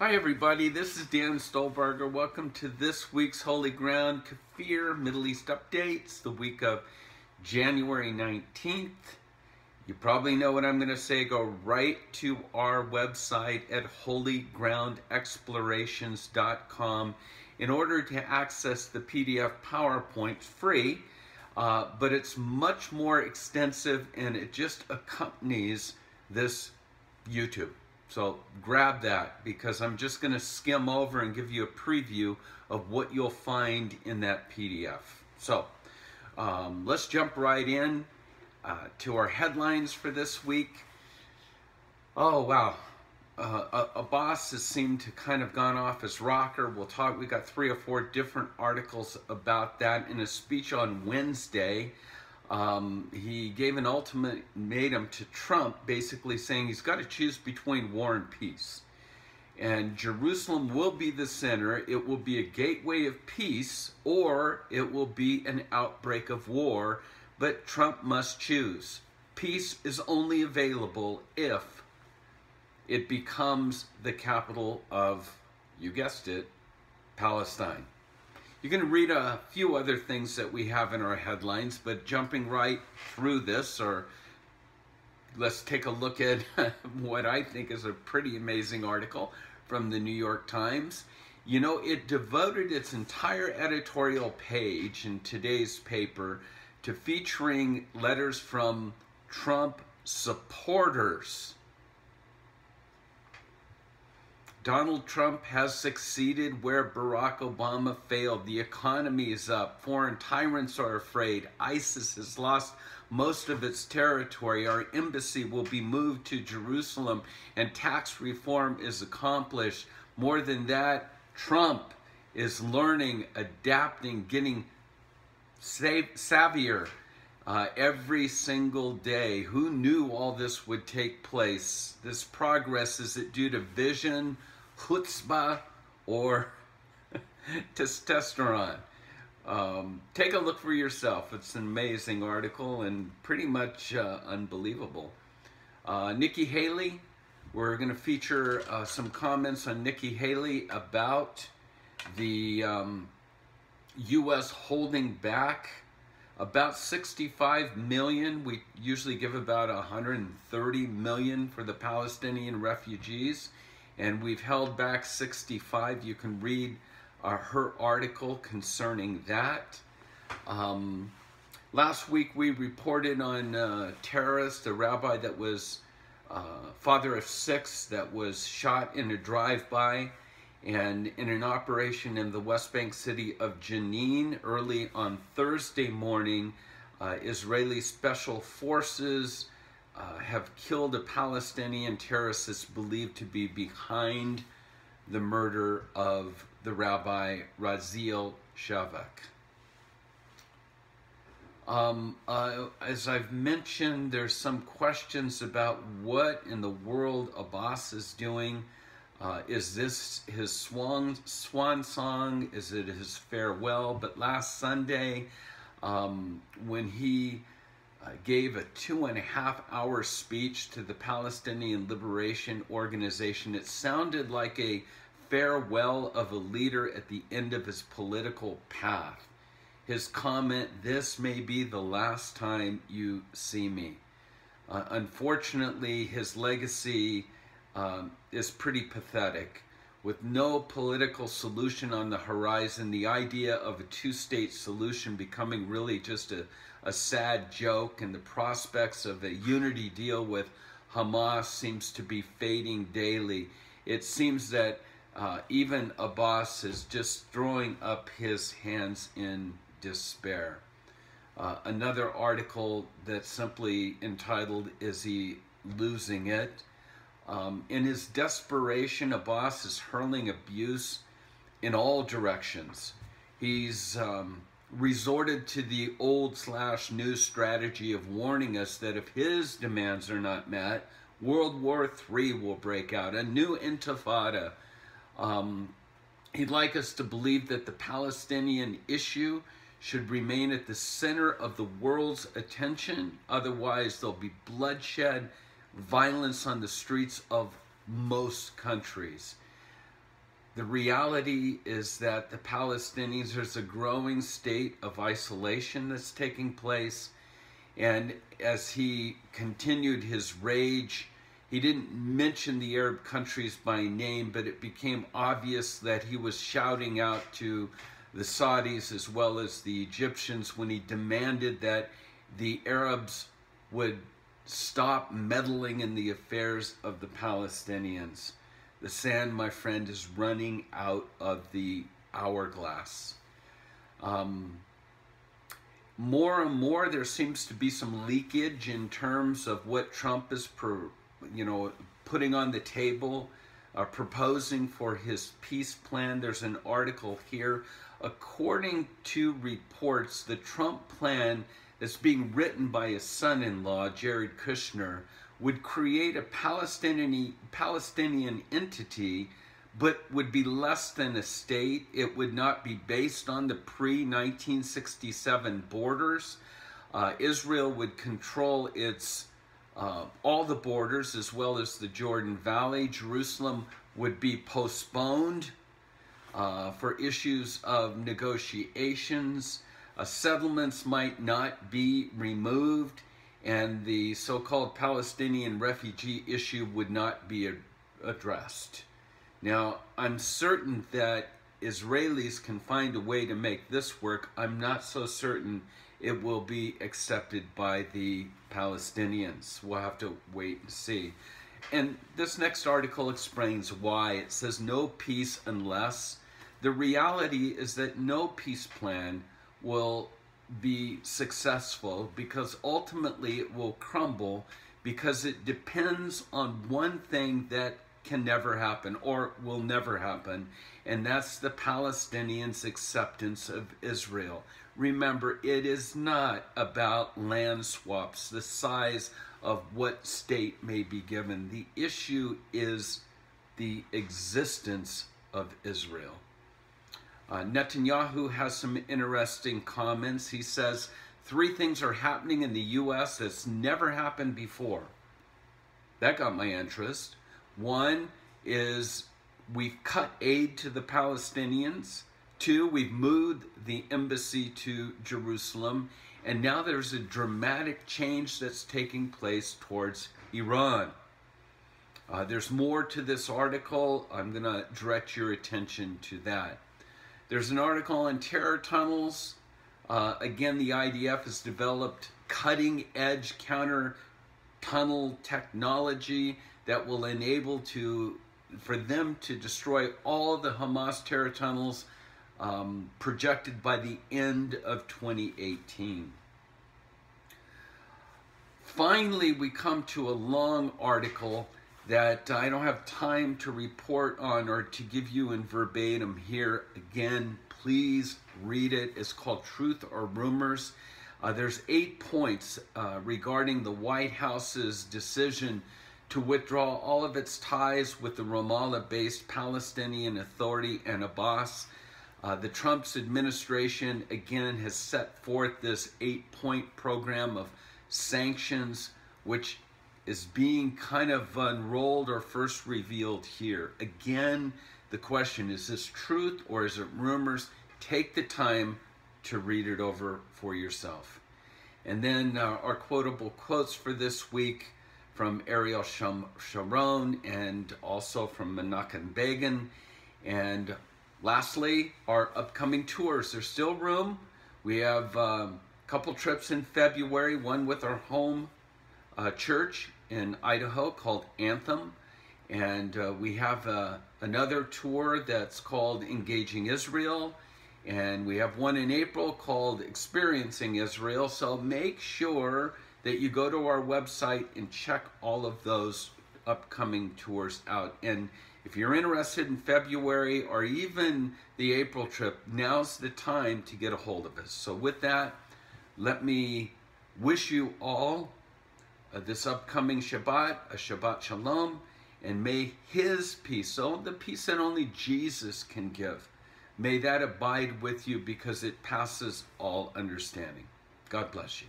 Hi everybody, this is Dan Stolebarger. Welcome to this week's Holy Ground KFIR Middle East Updates, the week of January 19th. You probably know what I'm going to say. Go right to our website at holygroundexplorations.com in order to access the PDF PowerPoint free, but it's much more extensive and it just accompanies this YouTube. So grab that because I'm just going to skim over and give you a preview of what you'll find in that PDF. So let's jump right in to our headlines for this week. Oh wow, Abbas has seemed to kind of gone off his rocker. We got 3 or 4 different articles about that. In a speech on Wednesday, he gave an ultimatum to Trump, basically saying he's got to choose between war and peace. And Jerusalem will be the center. It will be a gateway of peace, or it will be an outbreak of war. But Trump must choose. Peace is only available if it becomes the capital of, you guessed it, Palestine. You're going to read a few other things that we have in our headlines, but jumping right through this, or let's take a look at what I think is a pretty amazing article from the New York Times. You know, it devoted its entire editorial page in today's paper to featuring letters from Trump supporters. Donald Trump has succeeded where Barack Obama failed. The economy is up. Foreign tyrants are afraid. ISIS has lost most of its territory. Our embassy will be moved to Jerusalem, and tax reform is accomplished. More than that, Trump is learning, adapting, getting savvier every single day. Who knew all this would take place? This progress, is it due to vision, chutzpah, or testosterone? Take a look for yourself. It's an amazing article and pretty much unbelievable. Nikki Haley, we're going to feature some comments on Nikki Haley about the U.S. holding back about 65 million. We usually give about 130 million for the Palestinian refugees, and we've held back 65. You can read her article concerning that. Last week we reported on a terrorist, a rabbi that was father of 6, that was shot in a drive-by and in an operation in the West Bank city of Jenin. Early on Thursday morning, Israeli special forces have killed a Palestinian terrorist that's believed to be behind the murder of the rabbi Raziel Shavak. As I've mentioned, there's some questions about what in the world Abbas is doing. Is this his swan song? Is it his farewell? But last Sunday, when he gave a 2.5-hour speech to the Palestinian Liberation Organization, it sounded like a farewell of a leader at the end of his political path. His comment, "This may be the last time you see me." Unfortunately, his legacy is pretty pathetic. With no political solution on the horizon, the idea of a 2-state solution becoming really just a sad joke, and the prospects of a unity deal with Hamas seems to be fading daily. It seems that even Abbas is just throwing up his hands in despair. Another article that's simply entitled, "Is He Losing It?" In his desperation, Abbas is hurling abuse in all directions. He's resorted to the old/new strategy of warning us that if his demands are not met, World War III will break out, a new intifada. He'd like us to believe that the Palestinian issue should remain at the center of the world's attention. Otherwise, there'll be bloodshed, violence on the streets of most countries. The reality is that the Palestinians, there's a growing state of isolation that's taking place. And as he continued his rage, he didn't mention the Arab countries by name, but it became obvious that he was shouting out to the Saudis as well as the Egyptians when he demanded that the Arabs would stop meddling in the affairs of the Palestinians. The sand, my friend, is running out of the hourglass. More and more, there seems to be some leakage in terms of what Trump is, putting on the table, proposing for his peace plan. There's an article here. According to reports, the Trump plan that's being written by his son-in-law, Jared Kushner, would create a Palestinian entity, but would be less than a state. It would not be based on the pre-1967 borders. Israel would control its all the borders as well as the Jordan Valley. Jerusalem would be postponed for issues of negotiations. Settlements might not be removed, and the so-called Palestinian refugee issue would not be addressed. Now, I'm certain that Israelis can find a way to make this work. I'm not so certain it will be accepted by the Palestinians. We'll have to wait and see. And this next article explains why. It says no peace unless. The reality is that no peace plan will be successful because ultimately it will crumble because it depends on one thing that can never happen or will never happen, and that's the Palestinians' acceptance of Israel. Remember, it is not about land swaps, the size of what state may be given. The issue is the existence of Israel. Netanyahu has some interesting comments. He says, 3 things are happening in the U.S. that's never happened before. That got my interest. 1 is we've cut aid to the Palestinians. 2, we've moved the embassy to Jerusalem. And now there's a dramatic change that's taking place towards Iran. There's more to this article. I'm going to direct your attention to that. There's an article on terror tunnels. Again, the IDF has developed cutting-edge counter-tunnel technology that will enable for them to destroy all the Hamas terror tunnels projected by the end of 2018. Finally, we come to a long article that I don't have time to report on or to give you in verbatim here. Again, please read it. It's called Truth or Rumors. There's 8 points regarding the White House's decision to withdraw all of its ties with the Ramallah-based Palestinian Authority and Abbas. The Trump's administration, again, has set forth this 8-point program of sanctions, which is being kind of unrolled or first revealed here. Again, the question, is this truth or is it rumors? Take the time to read it over for yourself. And then our quotable quotes for this week from Ariel Sharon and also from Menachem Begin. And lastly, our upcoming tours. There's still room. We have a couple trips in February, one with our home church in Idaho called Anthem, and we have another tour that's called Engaging Israel, and we have one in April called Experiencing Israel. So make sure that you go to our website and check all of those upcoming tours out. And if you're interested in February or even the April trip, now's the time to get a hold of us. So with that, let me wish you all this upcoming Shabbat, a Shabbat Shalom, and may His peace, so the peace that only Jesus can give, may that abide with you because it passes all understanding. God bless you.